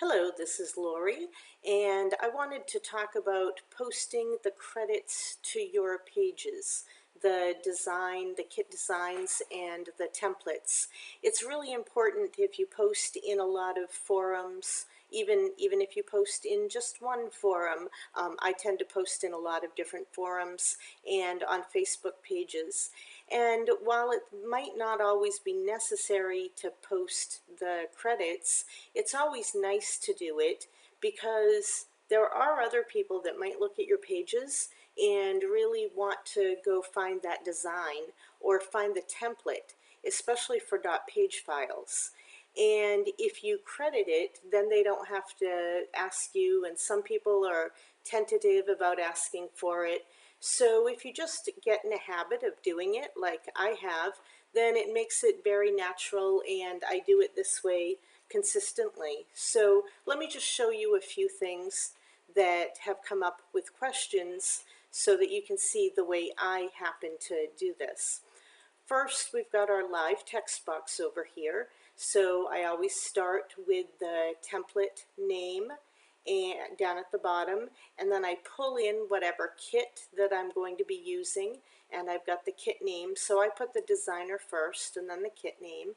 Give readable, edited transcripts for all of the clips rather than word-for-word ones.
Hello, this is Lori, and I wanted to talk about posting the credits to your pages, the design, the kit designs, and the templates. It's really important if you post in a lot of forums, even if you post in just one forum. I tend to post in a lot of different forums and on Facebook pages. And while it might not always be necessary to post the credits, it's always nice to do it because there are other people that might look at your pages and really want to go find that design or find the template, especially for .page files. And if you credit it, then they don't have to ask you, and some people are tentative about asking for it. So if you just get in a habit of doing it like I have, then it makes it very natural, and I do it this way consistently. So let me just show you a few things that have come up with questions so that you can see the way I happen to do this. First, we've got our live text box over here. So I always start with the template name and down at the bottom, and then I pull in whatever kit that I'm going to be using, and I've got the kit name, so I put the designer first and then the kit name.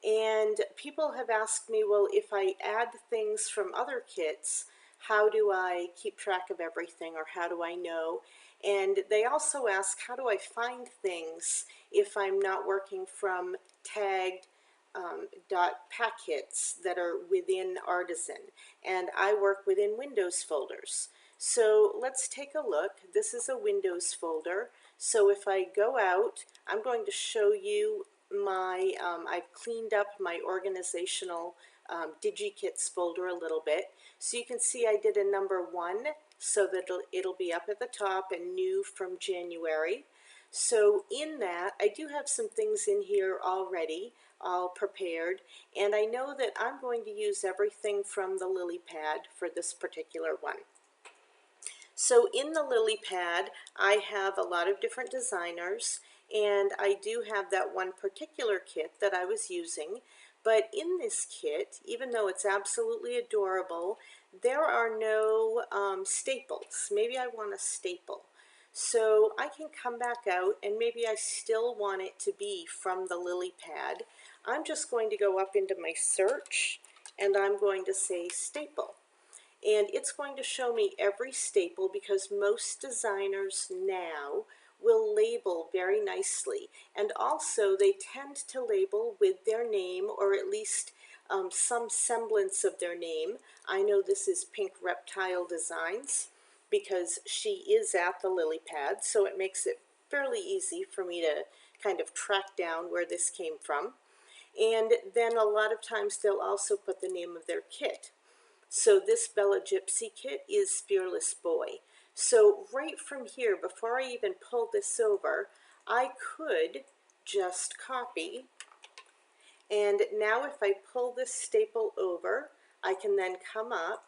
And people have asked me, well, if I add things from other kits, how do I keep track of everything, or how do I know? And they also ask, how do I find things if I'm not working from tagged .packets that are within Artisan, and I work within Windows folders. So let's take a look. This is a Windows folder. So if I go out, I'm going to show you my, I've cleaned up my organizational DigiKits folder a little bit. So you can see I did a number 1 so that it'll be up at the top and new from January. So in that, I do have some things in here already, all prepared, and I know that I'm going to use everything from the Lilypad for this particular one. So in the Lilypad, I have a lot of different designers, and I do have that one particular kit that I was using. But in this kit, even though it's absolutely adorable, there are no staples. Maybe I want a staple. So I can come back out, and maybe I still want it to be from the Lilypad. I'm just going to go up into my search, and I'm going to say staple. And it's going to show me every staple because most designers now will label very nicely. And also they tend to label with their name, or at least some semblance of their name. I know this is Pink Reptile Designs because she is at the Lilypad, so it makes it fairly easy for me to kind of track down where this came from. And then a lot of times they'll also put the name of their kit. So this Bella Gypsy kit is Fearless Boy. So right from here, before I even pull this over, I could just copy. And now if I pull this staple over, I can then come up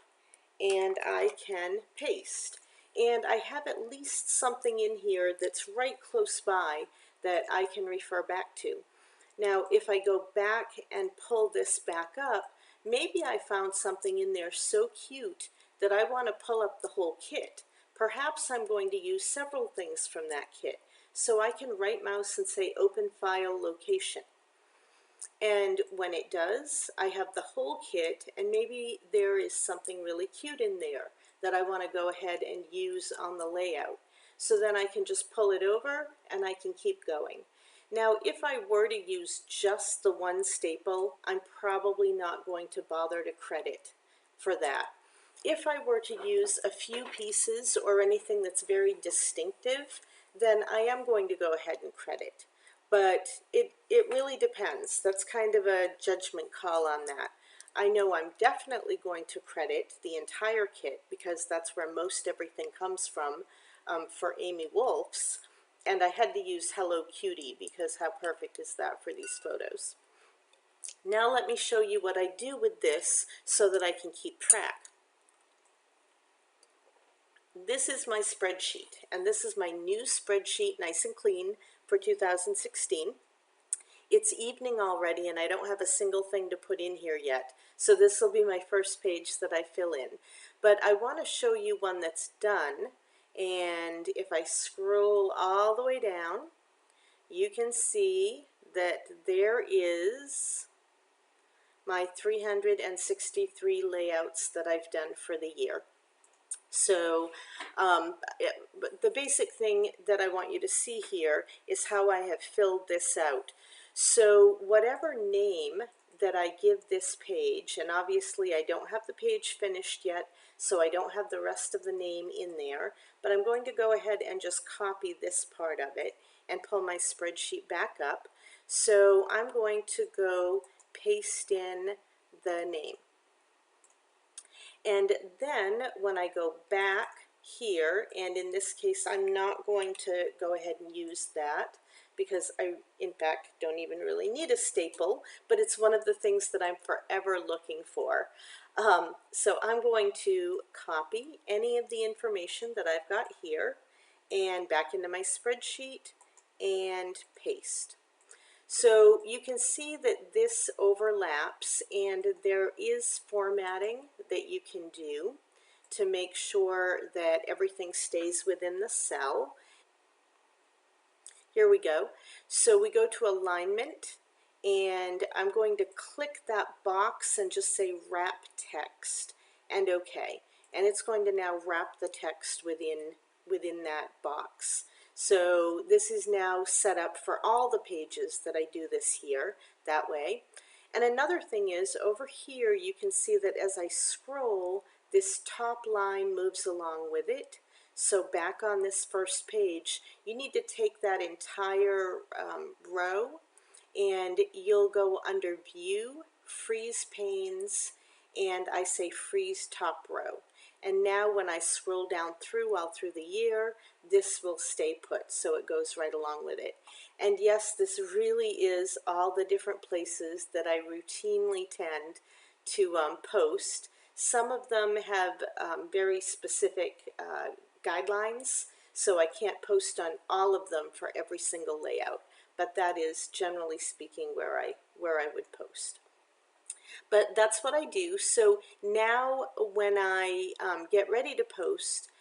and I can paste. And I have at least something in here that's right close by that I can refer back to. Now, if I go back and pull this back up, maybe I found something in there so cute that I want to pull up the whole kit. Perhaps I'm going to use several things from that kit. So I can right mouse and say Open File Location. And when it does, I have the whole kit, and maybe there is something really cute in there that I want to go ahead and use on the layout. So then I can just pull it over and I can keep going. Now, if I were to use just the one staple, I'm probably not going to bother to credit for that. If I were to use a few pieces or anything that's very distinctive, then I am going to go ahead and credit. But it really depends. That's kind of a judgment call on that. I know I'm definitely going to credit the entire kit because that's where most everything comes from for Amy Wolf's. And I had to use Hello Cutie because how perfect is that for these photos. Now let me show you what I do with this so that I can keep track. This is my spreadsheet, and this is my new spreadsheet, nice and clean, for 2016. it's evening already and I don't have a single thing to put in here yet. So this will be my first page that I fill in. But I want to show you one that's done. And if I scroll all the way down, you can see that there is my 363 layouts that I've done for the year. So but the basic thing that I want you to see here is how I have filled this out. So whatever name that I give this page, and obviously I don't have the page finished yet, so I don't have the rest of the name in there, but I'm going to go ahead and just copy this part of it and pull my spreadsheet back up. So I'm going to go paste in the name. And then when I go back here, and in this case I'm not going to go ahead and use that because I in fact don't even really need a staple, but it's one of the things that I'm forever looking for. So I'm going to copy any of the information that I've got here and back into my spreadsheet and paste. So you can see that this overlaps, and there is formatting that you can do to make sure that everything stays within the cell. Here we go. So we go to alignment, and I'm going to click that box and just say wrap text and OK. And it's going to now wrap the text within that box. So this is now set up for all the pages that I do this here that way. And another thing is over here you can see that as I scroll, this top line moves along with it. So back on this first page, you need to take that entire row and you'll go under View, Freeze Panes, and I say Freeze Top Row. And now when I scroll down through all through the year, this will stay put, so it goes right along with it. And yes, this really is all the different places that I routinely tend to post. Some of them have very specific guidelines, so I can't post on all of them for every single layout, but that is generally speaking where I would post. But that's what I do. So now when I get ready to post,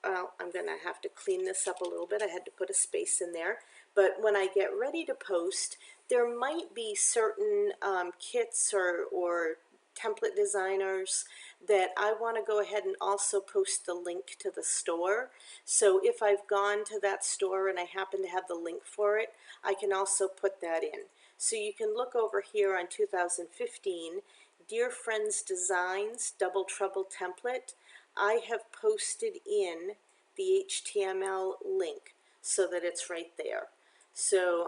I'm going to have to clean this up a little bit. I had to put a space in there. But when I get ready to post, there might be certain kits or template designers that I want to go ahead and also post the link to the store. So if I've gone to that store and I happen to have the link for it, I can also put that in. So you can look over here on 2015, Dear Friends Designs Double Trouble Template. I have posted in the HTML link so that it's right there. So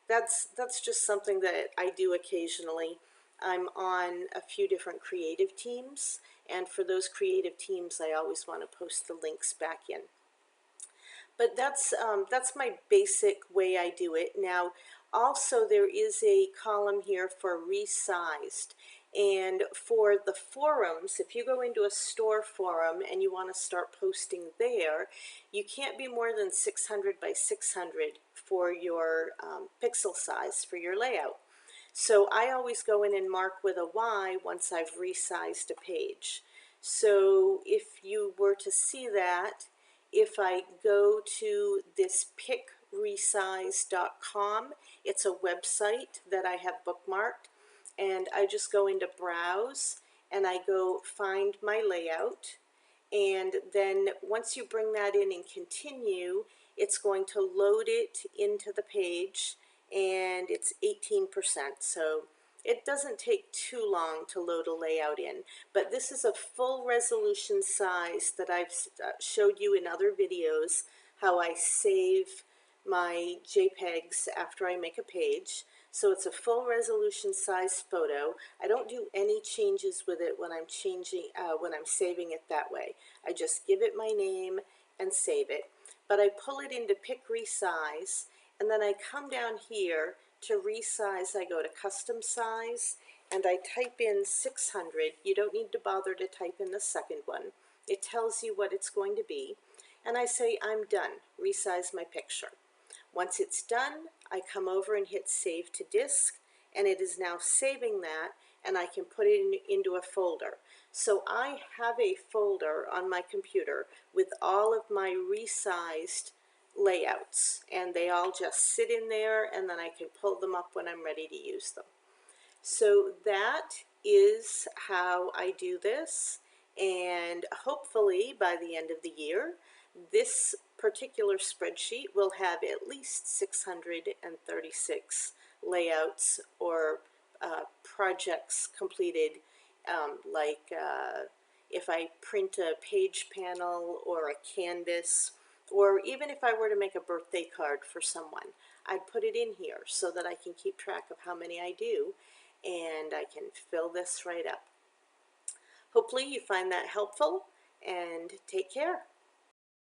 that's just something that I do occasionally. I'm on a few different creative teams, and for those creative teams I always want to post the links back in. But that's my basic way I do it. Now, also there is a column here for resized. And for the forums, if you go into a store forum and you want to start posting there, you can't be more than 600 by 600 for your pixel size for your layout. So I always go in and mark with a Y once I've resized a page. So if you were to see that, if I go to this pickresize.com, it's a website that I have bookmarked, and I just go into Browse and I go find my layout, and then once you bring that in and continue, it's going to load it into the page, and it's 18%, so it doesn't take too long to load a layout in. But this is a full resolution size that I've showed you in other videos, how I save my JPEGs after I make a page. So it's a full resolution size photo. I don't do any changes with it when I'm saving it that way. I just give it my name and save it. But I pull it into Pick Resize, and then I come down here to resize. I go to Custom Size, and I type in 600. You don't need to bother to type in the second one. It tells you what it's going to be. And I say, I'm done. Resize my picture. Once it's done, I come over and hit Save to Disk, and it is now saving that, and I can put it into a folder. So I have a folder on my computer with all of my resized layouts, and they all just sit in there, and then I can pull them up when I'm ready to use them. So that is how I do this, and hopefully by the end of the year, this particular spreadsheet will have at least 636 layouts or projects completed, if I print a page panel or a canvas, or even if I were to make a birthday card for someone, I'd put it in here so that I can keep track of how many I do, and I can fill this right up. Hopefully you find that helpful, and take care.